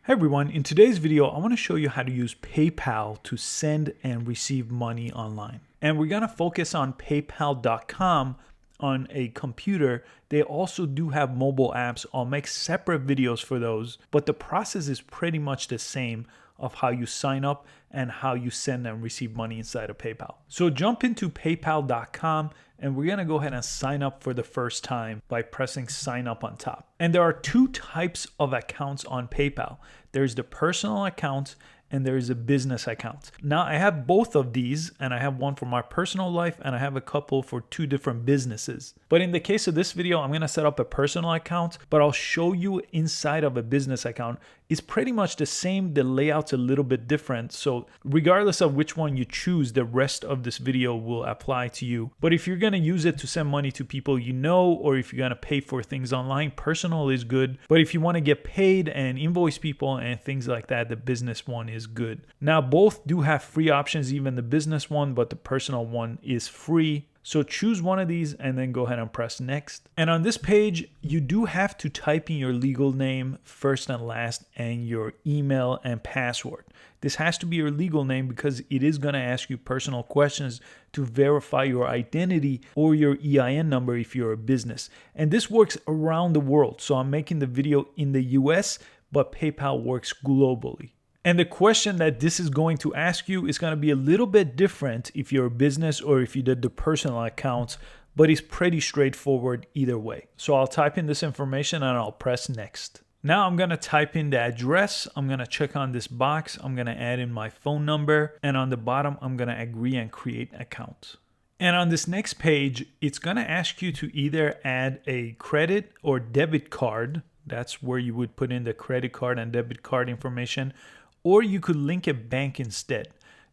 Hey everyone, in today's video, I want to show you how to use PayPal to send and receive money online. And we're going to focus on paypal.com on a computer. They also do have mobile apps. I'll make separate videos for those, but the process is pretty much the same of how you sign up and how you send and receive money inside of PayPal. So jump into paypal.com and we're gonna go ahead and sign up for the first time by pressing sign up on top. And there are two types of accounts on PayPal. There's the personal account and there is a business account. Now I have both of these, and I have one for my personal life and I have a couple for two different businesses. But in the case of this video, I'm gonna set up a personal account, but I'll show you inside of a business account. It's pretty much the same, the layout's a little bit different. So regardless of which one you choose, the rest of this video will apply to you. But if you're gonna use it to send money to people you know, or if you're gonna pay for things online, personal is good. But if you wanna get paid and invoice people and things like that, the business one is good. Now both do have free options, even the business one, but the personal one is free. So choose one of these and then go ahead and press next. And on this page, you do have to type in your legal name, first and last, and your email and password. This has to be your legal name because it is going to ask you personal questions to verify your identity or your EIN number if you're a business. And this works around the world. So I'm making the video in the US, but PayPal works globally. And the question that this is going to ask you is going to be a little bit different if you're a business or if you did the personal accounts, but it's pretty straightforward either way. So I'll type in this information and I'll press next. Now I'm going to type in the address. I'm going to check on this box. I'm going to add in my phone number, and on the bottom, I'm going to agree and create an account. And on this next page, it's going to ask you to either add a credit or debit card. That's where you would put in the credit card and debit card information, or you could link a bank instead.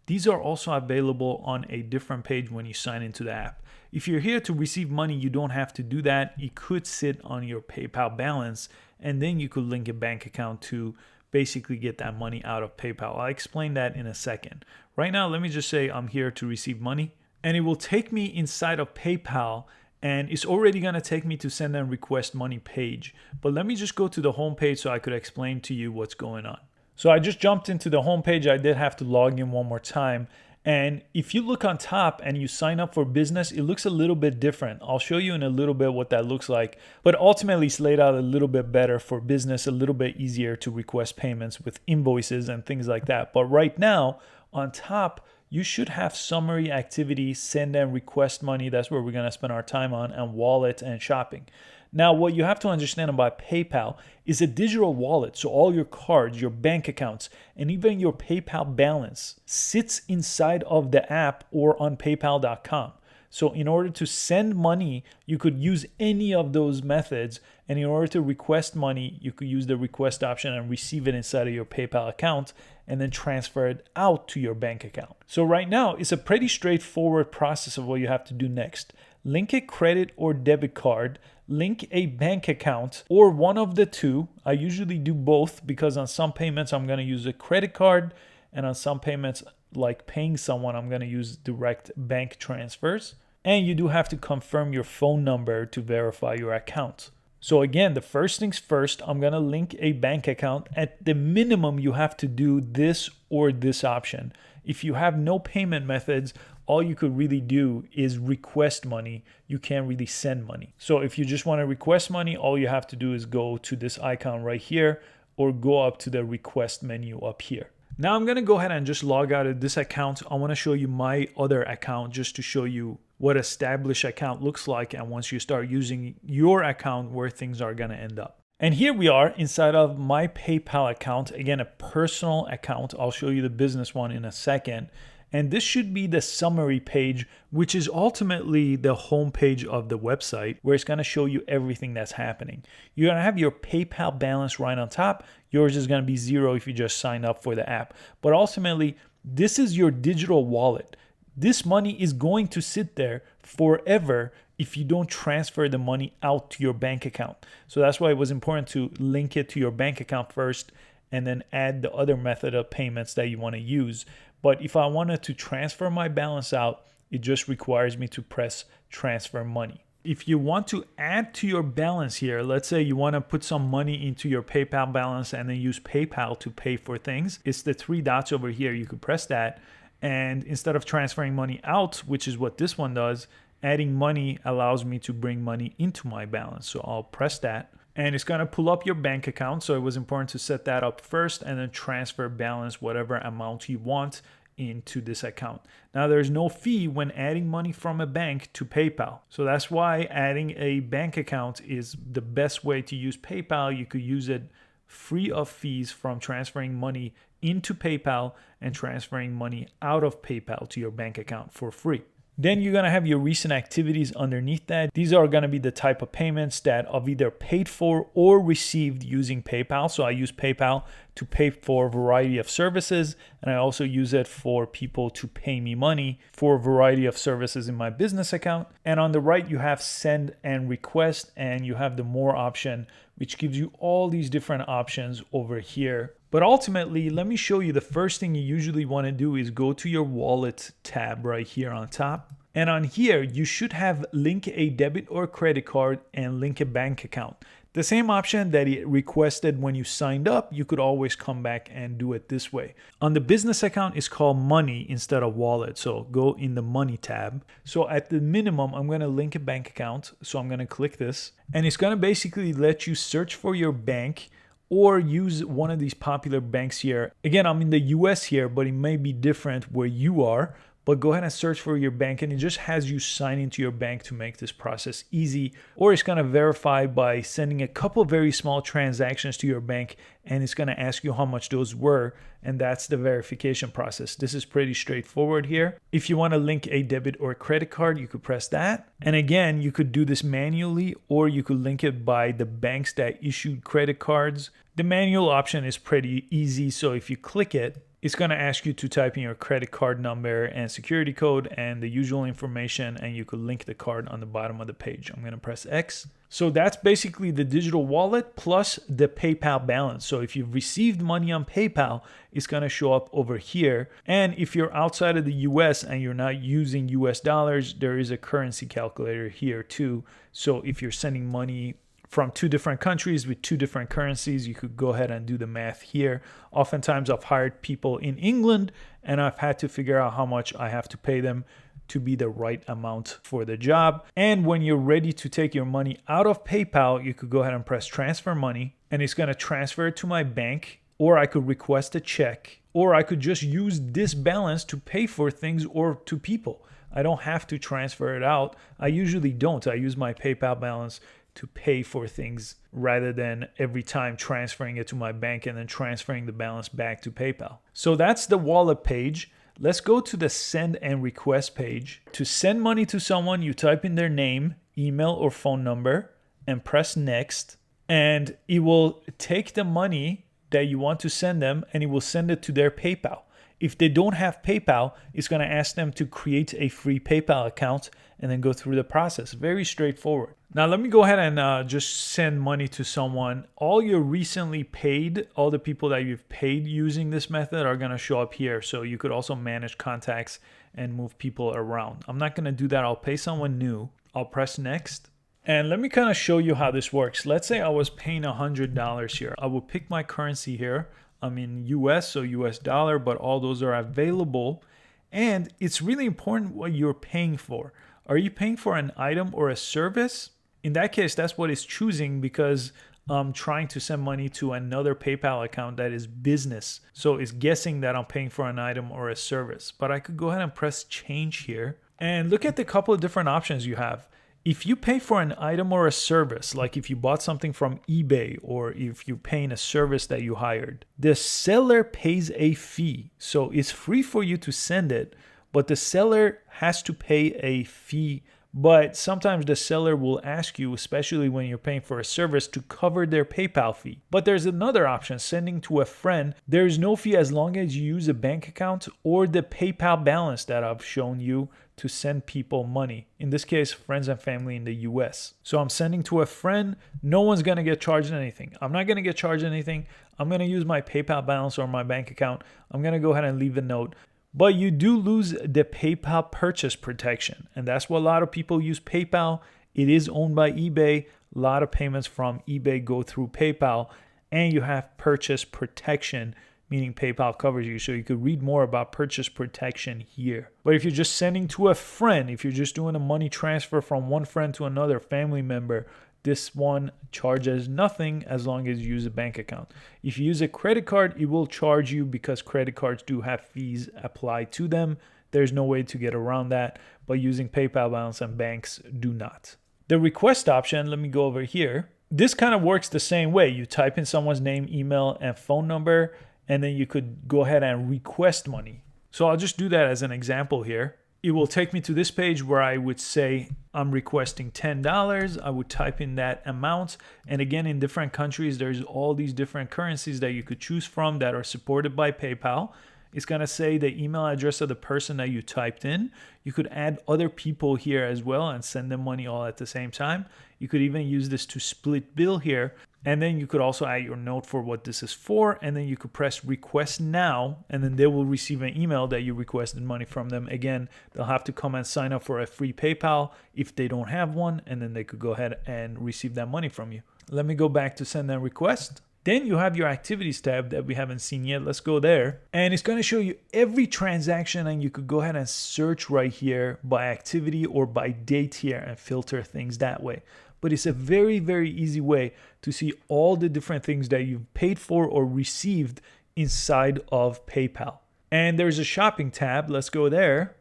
These are also available on a different page when you sign into the app. If you're here to receive money, you don't have to do that. It could sit on your PayPal balance, and then you could link a bank account to basically get that money out of PayPal. I'll explain that in a second. Right now, let me just say I'm here to receive money, and it will take me inside of PayPal, and it's already going to take me to send and request money page. But let me just go to the home page so I could explain to you what's going on. So I just jumped into the home page. I did have to log in one more time. And if you look on top and you sign up for business, it looks a little bit different. I'll show you in a little bit what that looks like. But ultimately, it's laid out a little bit better for business, a little bit easier to request payments with invoices and things like that. But right now, on top, you should have summary activity, send and request money. That's where we're going to spend our time on, and wallet and shopping. Now, what you have to understand about PayPal is a digital wallet. So all your cards, your bank accounts, and even your PayPal balance sits inside of the app or on paypal.com. So in order to send money, you could use any of those methods. And in order to request money, you could use the request option and receive it inside of your PayPal account and then transfer it out to your bank account. So right now, it's a pretty straightforward process of what you have to do next. Link a credit or debit card, link a bank account, or one of the two. I usually do both because on some payments, I'm going to use a credit card, and on some payments, like paying someone, I'm going to use direct bank transfers. And you do have to confirm your phone number to verify your account. So again, the first things first, I'm going to link a bank account. At the minimum, you have to do this or this option. If you have no payment methods, all you could really do is request money. You can't really send money. So if you just want to request money, all you have to do is go to this icon right here or go up to the request menu up here. Now I'm going to go ahead and just log out of this account. I want to show you my other account just to show you what established account looks like, and once you start using your account, where things are going to end up. And here we are inside of my PayPal account. Again, a personal account. I'll show you the business one in a second. And this should be the summary page, which is ultimately the home page of the website, where it's going to show you everything that's happening. You're going to have your PayPal balance right on top. Yours is going to be zero if you just sign up for the app. But ultimately, this is your digital wallet. This money is going to sit there forever if you don't transfer the money out to your bank account. So that's why it was important to link it to your bank account first and then add the other method of payments that you want to use. But if I wanted to transfer my balance out, it just requires me to press transfer money. if you want to add to your balance here, let's say you want to put some money into your PayPal balance and then use PayPal to pay for things, it's the three dots over here. You could press that. And instead of transferring money out, which is what this one does, adding money allows me to bring money into my balance. So I'll press that. And it's going to pull up your bank account. So it was important to set that up first and then transfer balance, whatever amount you want, into this account. Now there's no fee when adding money from a bank to PayPal. So that's why adding a bank account is the best way to use PayPal. You could use it free of fees from transferring money into PayPal and transferring money out of PayPal to your bank account for free. Then you're going to have your recent activities underneath that. These are going to be the type of payments that I've either paid for or received using PayPal. So I use PayPal to pay for a variety of services, and I also use it for people to pay me money for a variety of services in my business account. And on the right, you have send and request, and you have the more option, which gives you all these different options over here. But ultimately, let me show you the first thing you usually want to do is go to your wallet tab right here on top. And on here, you should have link a debit or credit card and link a bank account. The same option that it requested when you signed up, you could always come back and do it this way. On the business account, it's called money instead of wallet. So go in the money tab. So at the minimum, I'm going to link a bank account. So I'm going to click this, and it's going to basically let you search for your bank or use one of these popular banks here. Again, I'm in the US here, but it may be different where you are. But go ahead and search for your bank, and it just has you sign into your bank to make this process easy. Or it's going to verify by sending a couple very small transactions to your bank, and it's going to ask you how much those were, and that's the verification process. This is pretty straightforward here. If you want to link a debit or credit card, you could press that. And again, you could do this manually, or you could link it by the banks that issued credit cards. The manual option is pretty easy, so if you click it, it's going to ask you to type in your credit card number and security code and the usual information, and you could link the card on the bottom of the page. I'm going to press X. So that's basically the digital wallet plus the PayPal balance. So if you've received money on PayPal, it's going to show up over here. And if you're outside of the US and you're not using US dollars, there is a currency calculator here too. So if you're sending money from two different countries with two different currencies, you could go ahead and do the math here. Oftentimes I've hired people in England and I've had to figure out how much I have to pay them to be the right amount for the job. And when you're ready to take your money out of PayPal, you could go ahead and press transfer money, and it's going to transfer it to my bank, or I could request a check, or I could just use this balance to pay for things or to people. I don't have to transfer it out. I usually don't. I use my PayPal balance to pay for things rather than every time transferring it to my bank and then transferring the balance back to PayPal. So that's the wallet page. Let's go to the send and request page. To send money to someone, you type in their name, email, or phone number and press next. And it will take the money that you want to send them and it will send it to their PayPal. If they don't have PayPal, it's going to ask them to create a free PayPal account and then go through the process. Very straightforward. Now, let me go ahead and just send money to someone. All your recently paid, all the people that you've paid using this method are going to show up here. So you could also manage contacts and move people around. I'm not going to do that. I'll pay someone new. I'll press next. And let me kind of show you how this works. Let's say I was paying $100 here. I will pick my currency here. I'm in US, so US dollar, but all those are available. And it's really important what you're paying for. Are you paying for an item or a service? In that case, that's what it's choosing because I'm trying to send money to another PayPal account that is business. So it's guessing that I'm paying for an item or a service. But I could go ahead and press change here and look at the couple of different options you have. If you pay for an item or a service, like if you bought something from eBay or if you're paying a service that you hired, the seller pays a fee. So it's free for you to send it, but the seller has to pay a fee. But sometimes the seller will ask you, especially when you're paying for a service, to cover their PayPal fee. But there's another option, sending to a friend. There's no fee as long as you use a bank account or the PayPal balance that I've shown you to send people money. In this case, friends and family in the US. So I'm sending to a friend. No one's going to get charged anything. I'm not going to get charged anything. I'm going to use my PayPal balance or my bank account. I'm going to go ahead and leave a note. But you do lose the PayPal purchase protection. And that's what a lot of people use PayPal. It is owned by eBay. A lot of payments from eBay go through PayPal, and you have purchase protection, meaning PayPal covers you. So you could read more about purchase protection here. But if you're just sending to a friend, if you're just doing a money transfer from one friend to another family member, this one charges nothing as long as you use a bank account. If you use a credit card, it will charge you because credit cards do have fees applied to them. There's no way to get around that, but using PayPal balance and banks do not. The request option, let me go over here. This kind of works the same way. You type in someone's name, email, and phone number, and then you could go ahead and request money. So I'll just do that as an example here. It will take me to this page where I would say I'm requesting $10. I would type in that amount. And again, in different countries, there's all these different currencies that you could choose from that are supported by PayPal. It's going to say the email address of the person that you typed in. You could add other people here as well and send them money all at the same time. You could even use this to split bill here. And then you could also add your note for what this is for. And then you could press request now. And then they will receive an email that you requested money from them. Again, they'll have to come and sign up for a free PayPal if they don't have one. And then they could go ahead and receive that money from you. Let me go back to send and request. Then you have your activities tab that we haven't seen yet. Let's go there. And it's going to show you every transaction, and you could go ahead and search right here by activity or by date here and filter things that way. But it's a very, very easy way to see all the different things that you've paid for or received inside of PayPal. And there's a shopping tab. Let's go there.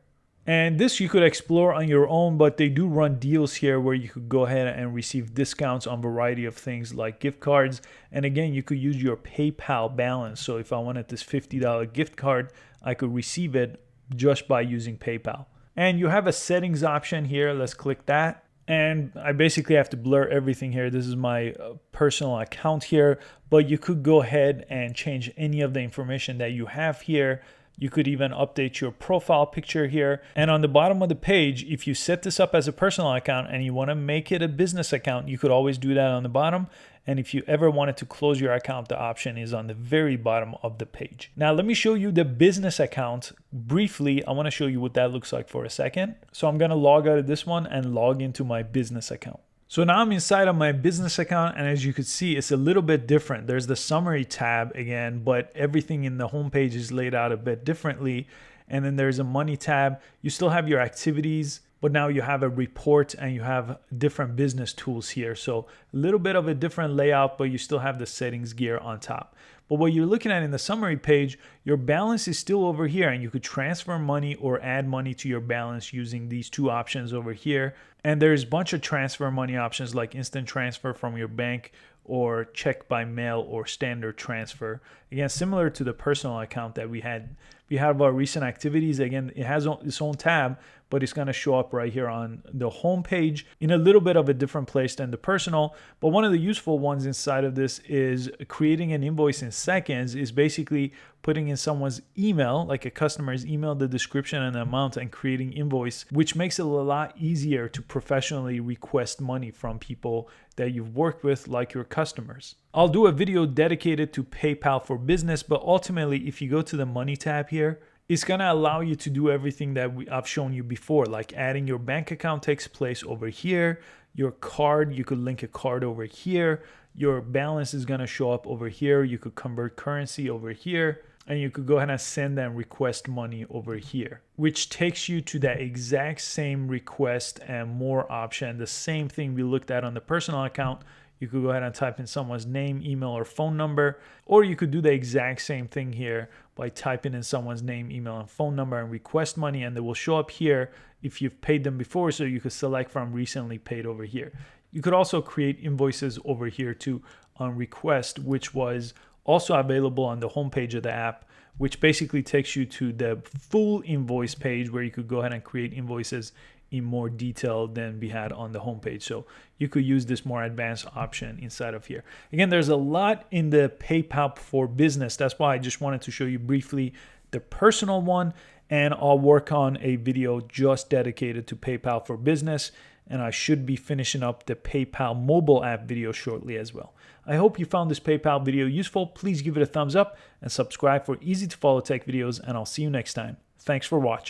And this you could explore on your own, but they do run deals here where you could go ahead and receive discounts on a variety of things like gift cards. And again, you could use your PayPal balance. So if I wanted this $50 gift card, I could receive it just by using PayPal. And you have a settings option here. Let's click that. And I basically have to blur everything here. This is my personal account here, but you could go ahead and change any of the information that you have here. You could even update your profile picture here. And on the bottom of the page, if you set this up as a personal account and you want to make it a business account, you could always do that on the bottom. And if you ever wanted to close your account, the option is on the very bottom of the page. Now, let me show you the business account briefly. I want to show you what that looks like for a second. So I'm going to log out of this one and log into my business account. So now I'm inside of my business account, and as you can see, it's a little bit different. There's the summary tab again, but everything in the homepage is laid out a bit differently. And then there's a money tab. You still have your activities, but now you have a report and you have different business tools here. So a little bit of a different layout, but you still have the settings gear on top. But what you're looking at in the summary page, your balance is still over here, and you could transfer money or add money to your balance using these two options over here. And there's a bunch of transfer money options like instant transfer from your bank or check by mail or standard transfer. Again, similar to the personal account that we had. We have our recent activities. Again, it has its own tab, but it's going to show up right here on the home page in a little bit of a different place than the personal. But one of the useful ones inside of this is creating an invoice in seconds. Is basically putting in someone's email, like a customer's email, the description and the amount, and creating invoice, which makes it a lot easier to professionally request money from people that you've worked with, like your customers. I'll do a video dedicated to PayPal for Business, but ultimately, if you go to the money tab here, it's going to allow you to do everything that I've shown you before, like adding your bank account takes place over here. Your card, you could link a card over here. Your balance is going to show up over here. You could convert currency over here. And you could go ahead and send and request money over here, which takes you to that exact same request and more option. The same thing we looked at on the personal account. You could go ahead and type in someone's name, email, or phone number, or you could do the exact same thing here by typing in someone's name, email, and phone number and request money, and they will show up here if you've paid them before, so you could select from recently paid over here. You could also create invoices over here too on request, which was also available on the homepage of the app, which basically takes you to the full invoice page where you could go ahead and create invoices in more detail than we had on the homepage. So you could use this more advanced option inside of here. Again, there's a lot in the PayPal for Business. That's why I just wanted to show you briefly the personal one, and I'll work on a video just dedicated to PayPal for Business. And I should be finishing up the PayPal mobile app video shortly as well. I hope you found this PayPal video useful. Please give it a thumbs up and subscribe for easy to follow tech videos, and I'll see you next time. Thanks for watching.